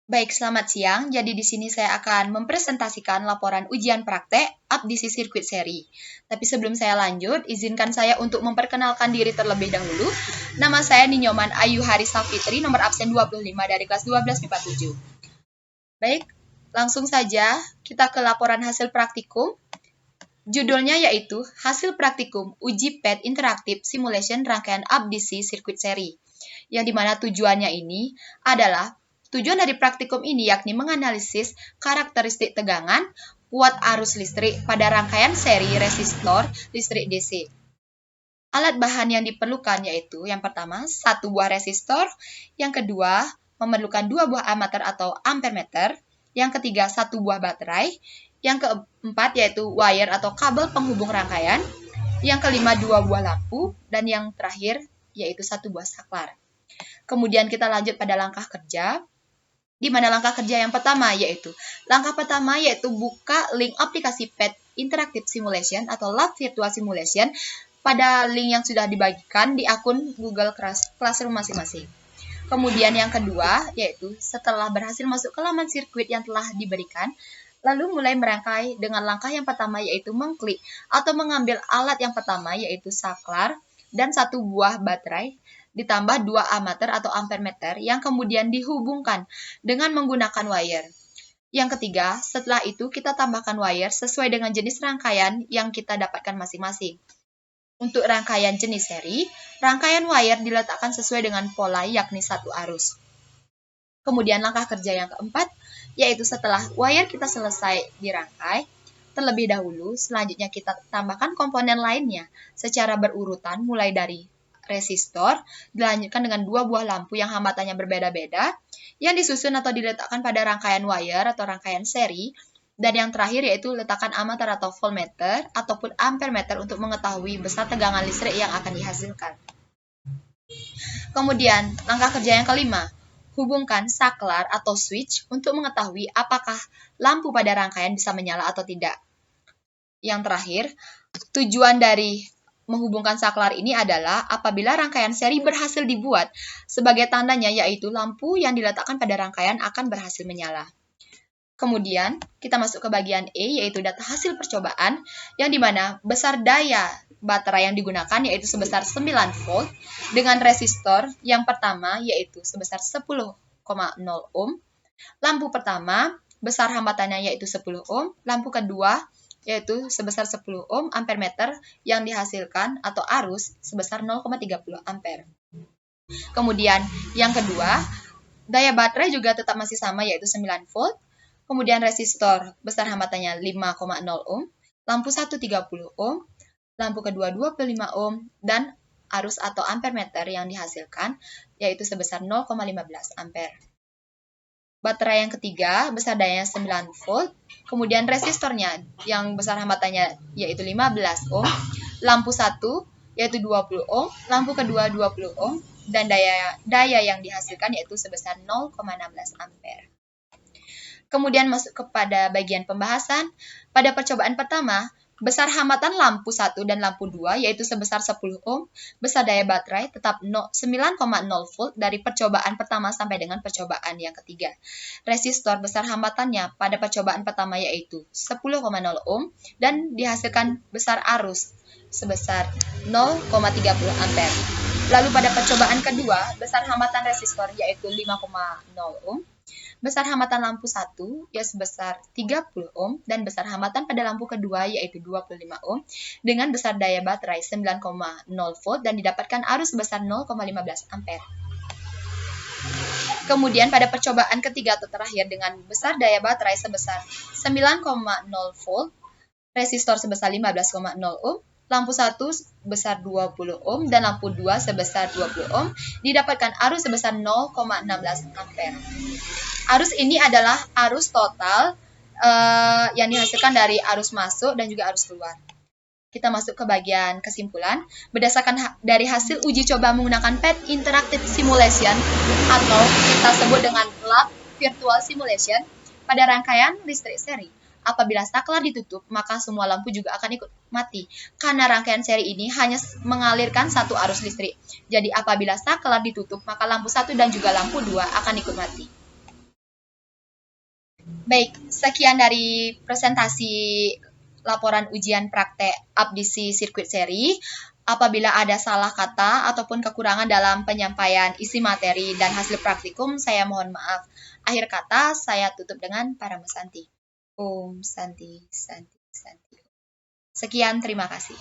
Baik, selamat siang. Jadi di sini saya akan mempresentasikan laporan ujian praktek UpDC Circuit Seri. Tapi sebelum saya lanjut, izinkan saya untuk memperkenalkan diri terlebih dahulu. Nama saya Ninyoman Ayu Harisa Fitri, nomor absen 25 dari kelas 12 MIPA 7. Baik, langsung saja kita ke laporan hasil praktikum. Judulnya yaitu Hasil Praktikum Uji PET Interaktif Simulation Rangkaian UpDC Circuit Seri. Yang dimana tujuannya ini adalah tujuan dari praktikum ini yakni menganalisis karakteristik tegangan, kuat arus listrik pada rangkaian seri resistor listrik DC. Alat bahan yang diperlukan yaitu yang pertama, satu buah resistor, yang kedua, memerlukan 2 buah ammeter atau ampermeter, yang ketiga, 1 buah baterai, yang keempat yaitu wire atau kabel penghubung rangkaian, yang kelima 2 buah lampu, dan yang terakhir yaitu 1 buah saklar. Kemudian kita lanjut pada langkah kerja, di mana langkah kerja yang pertama yaitu buka link aplikasi PET Interactive Simulation atau Lab Virtual Simulation pada link yang sudah dibagikan di akun Google Classroom masing-masing. Kemudian yang kedua yaitu setelah berhasil masuk ke laman sirkuit yang telah diberikan, lalu mulai merangkai dengan langkah yang pertama yaitu mengklik atau mengambil alat yang pertama yaitu saklar dan 1 buah baterai ditambah 2 ammeter atau ampermeter yang kemudian dihubungkan dengan menggunakan wire. Yang ketiga, setelah itu kita tambahkan wire sesuai dengan jenis rangkaian yang kita dapatkan masing-masing. Untuk rangkaian jenis seri, rangkaian wire diletakkan sesuai dengan pola yakni 1 arus. Kemudian langkah kerja yang keempat, yaitu setelah wire kita selesai dirangkai, terlebih dahulu selanjutnya kita tambahkan komponen lainnya secara berurutan mulai dari resistor, dilanjutkan dengan 2 buah lampu yang hambatannya berbeda-beda, yang disusun atau diletakkan pada rangkaian wire atau rangkaian seri, dan yang terakhir yaitu letakkan ammeter atau voltmeter ataupun ampermeter untuk mengetahui besar tegangan listrik yang akan dihasilkan. Kemudian, langkah kerja yang kelima, hubungkan saklar atau switch untuk mengetahui apakah lampu pada rangkaian bisa menyala atau tidak. Yang terakhir, tujuan dari menghubungkan saklar ini adalah apabila rangkaian seri berhasil dibuat, sebagai tandanya yaitu lampu yang diletakkan pada rangkaian akan berhasil menyala. Kemudian, kita masuk ke bagian E, yaitu data hasil percobaan, yang dimana besar daya baterai yang digunakan yaitu sebesar 9 volt, dengan resistor yang pertama yaitu sebesar 10,0 ohm, lampu pertama besar hambatannya yaitu 10 ohm, lampu kedua yaitu sebesar 10 ohm, ampermeter yang dihasilkan atau arus sebesar 0,30 ampere. Kemudian yang kedua, daya baterai juga tetap masih sama yaitu 9 volt. Kemudian resistor besar hambatannya 5,0 ohm, lampu 1 30 ohm, lampu kedua 25 ohm, dan arus atau ampermeter yang dihasilkan yaitu sebesar 0,15 ampere. Baterai yang ketiga besar dayanya 9 volt, kemudian resistornya yang besar hambatannya yaitu 15 ohm, lampu 1 yaitu 20 ohm, lampu kedua 20 ohm, dan daya yang dihasilkan yaitu sebesar 0,16 ampere. Kemudian masuk kepada bagian pembahasan. Pada percobaan pertama, besar hambatan lampu 1 dan lampu 2 yaitu sebesar 10 ohm, besar daya baterai tetap 9,0 volt dari percobaan pertama sampai dengan percobaan yang ketiga. Resistor besar hambatannya pada percobaan pertama yaitu 10,0 ohm dan dihasilkan besar arus sebesar 0,30 ampere. Lalu pada percobaan kedua, besar hambatan resistor yaitu 5,0 ohm, besar hambatan lampu 1 ya sebesar 30 ohm dan besar hambatan pada lampu kedua yaitu 25 ohm dengan besar daya baterai 9,0 volt dan didapatkan arus sebesar 0,15 ampere. Kemudian pada percobaan ketiga atau terakhir dengan besar daya baterai sebesar 9,0 volt, resistor sebesar 15,0 ohm, lampu 1 sebesar 20 ohm dan lampu 2 sebesar 20 ohm, didapatkan arus sebesar 0,16 ampere. Arus ini adalah arus total yang dihasilkan dari arus masuk dan juga arus keluar. Kita masuk ke bagian kesimpulan. Berdasarkan dari hasil uji coba menggunakan PET Interactive Simulation atau kita sebut dengan Lab Virtual Simulation pada rangkaian listrik seri. Apabila saklar ditutup, maka semua lampu juga akan ikut mati. Karena rangkaian seri ini hanya mengalirkan satu arus listrik. Jadi apabila saklar ditutup, maka lampu 1 dan juga lampu 2 akan ikut mati. Baik, sekian dari presentasi laporan ujian praktek Abdisi Sirkuit Seri. Apabila ada salah kata ataupun kekurangan dalam penyampaian isi materi dan hasil praktikum, saya mohon maaf. Akhir kata, saya tutup dengan Parama Santi. Om Santi, Santi, Santi. Sekian, terima kasih.